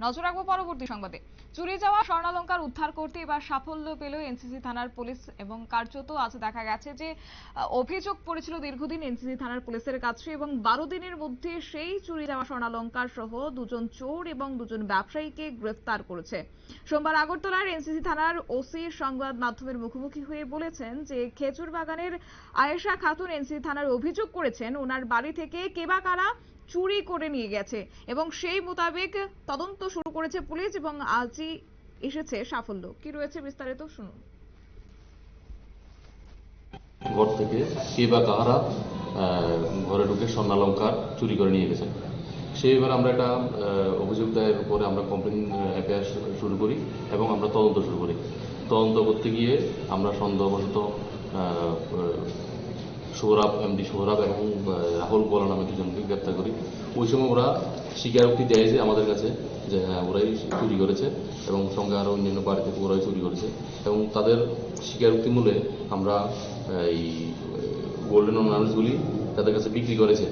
নজর রাখবো পরবর্তী সংবাদে। চুরি যাওয়া স্বর্ণালংকার উদ্ধার করতে এবার সাফল্য পেল এনসিসি থানার পুলিশ এবং কার্যত আজ দেখা গেছে যে অভিযোগ পড়েছিল দীর্ঘদিন এনসিসি থানার পুলিশের কাছে এবং 12 দিনের মধ্যে সেই চুরি যাওয়া স্বর্ণালংকার সহ দুজন চোর এবং দুজন ব্যবসায়ীকে গ্রেফতার করেছে। সোমবার আগরতলার এনসিসি থানার ওসি সংবাদ মাধ্যমের মুখোমুখি হয়ে বলেছেন যে খেজুর বাগানের আয়েশা খাতুন এনসিসি থানার অভিযোগ করেছেন ওনার বাড়ি থেকে কে বা কারা চুরি করে নিয়ে গেছে এবং সেই মোতাবেক তদন্ত শুরু করেছে পুলিশ এবং আজই এসেছে সাফল্য। কি রয়েছে বিস্তারিত শুনুন। ঘর থেকে কে বা কাহারা ঘরে ঢুকে স্বর্ণালংকার চুরি করে নিয়ে গেছে, সেই এবার আমরা একটা অভিযোগ দায়ের উপরে আমরা কমপ্লেন এফআইআর শুরু করি এবং আমরা তদন্ত শুরু করি। তদন্ত করতে গিয়ে আমরা সন্দেহবশত এমডি সোহরাব এবং রাহুল গোলা নামে দুজনকে গ্রেপ্তার করি। ওই সময় ওরা স্বীকারোক্তি দেয় যে আমাদের কাছে যে হ্যাঁ ওরাই চুরি করেছে এবং সঙ্গে আরও অন্যান্য বাড়ি থেকে ওরাই চুরি করেছে এবং তাদের স্বীকারোক্তি মূলে আমরা এই গোল্ডেন অর্নামেন্টসগুলি তাদের কাছে বিক্রি করেছে,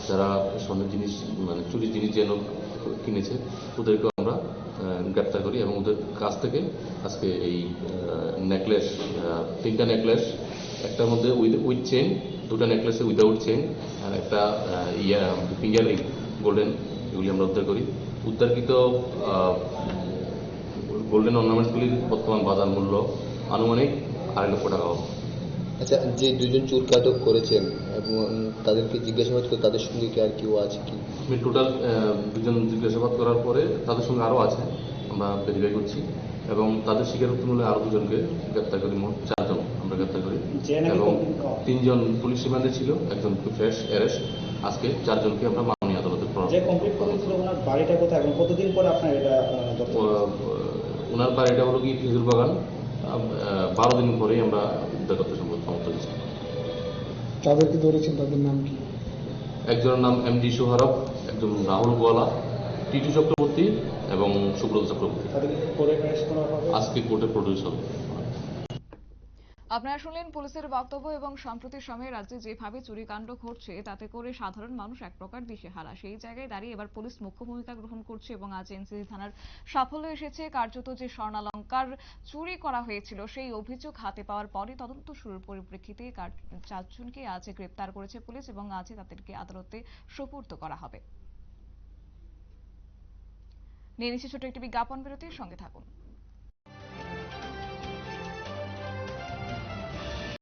যারা স্বর্ণের জিনিস মানে চুরির জিনিস যেন কিনেছে ওদেরকে আমরা গ্রেপ্তার করি এবং ওদের কাছ থেকে আজকে এই নেকলেস, 3টা নেকলেস, একটার মধ্যে উইথ চেন, 2টা নেকলেসে উইদাউট চেন আর একটা ফিঙ্গার রিং গোল্ডেন, এগুলি আমরা উদ্ধার করি। উদ্ধারকৃত গোল্ডেন অর্নামেন্টসগুলির বর্তমান বাজার মূল্য আনুমানিক 2.5 লক্ষ টাকা হবে। আচ্ছা, যে দুজন চোরকে আটক করেছেন এবং তাদেরকে জিজ্ঞাসাবাদ করে তাদের সঙ্গে কি আর কেউ আছে কি? আমি টোটাল দুজন জিজ্ঞাসাবাদ করার পরে তাদের সঙ্গে আরও আছে, আমরা ভেরিফাই করছি এবং তাদের স্বীকারোক্তি মূলে আরও দুজনকে গ্রেপ্তার করি, মোট 4 জন আমরা গ্রেপ্তার করি এবং 3 জন পুলিশ রিমান্ডে ছিল, একজন ফ্রেশ অ্যারেস্ট। আজকে 4 জনকে আমরা মাননীয় আদালতে বাড়িটা কোথায় এবং কতদিন পরে আপনার এটা? ওনার বাড়িটা হলো কি খেজুর বাগান। 12 দিন পরেই আমরা উদ্ধার করতে সমর্থ হয়েছি। তাদেরকে ধরেছেন, তাদের নাম কি? একজনের নাম এমডি সোহরাব, একজন রাহুল গোয়ালা, টিটু চক্রবর্তী এবং সুব্রত চক্রবর্তী। আজকে কোর্টে প্রডিউস হবে। আপনারা শুনলেন পুলিশের বক্তব্য এবং সম্প্রতি সময়ে রাজ্যে যেভাবে চুরিকাণ্ড ঘটছে তাতে করে সাধারণ মানুষ এক প্রকার দিশেহারা। সেই জায়গায় দাঁড়িয়ে এবার পুলিশ মুখ্য ভূমিকা গ্রহণ করছে এবং আজ এনসিসি থানার সাফল্য এসেছে। কার্যত যে স্বর্ণালংকার চুরি করা হয়েছিল সেই অভিযোগ হাতে পাওয়ার পরই তদন্ত শুরুর পরিপ্রেক্ষিতে 4 জনকে আজ গ্রেপ্তার করেছে পুলিশ এবং আজ তাদেরকে আদালতে সোপর্দ করা হবে। নিয়ে নিচ্ছে ছোট একটি বিজ্ঞাপন বিরতির সঙ্গে থাকুন।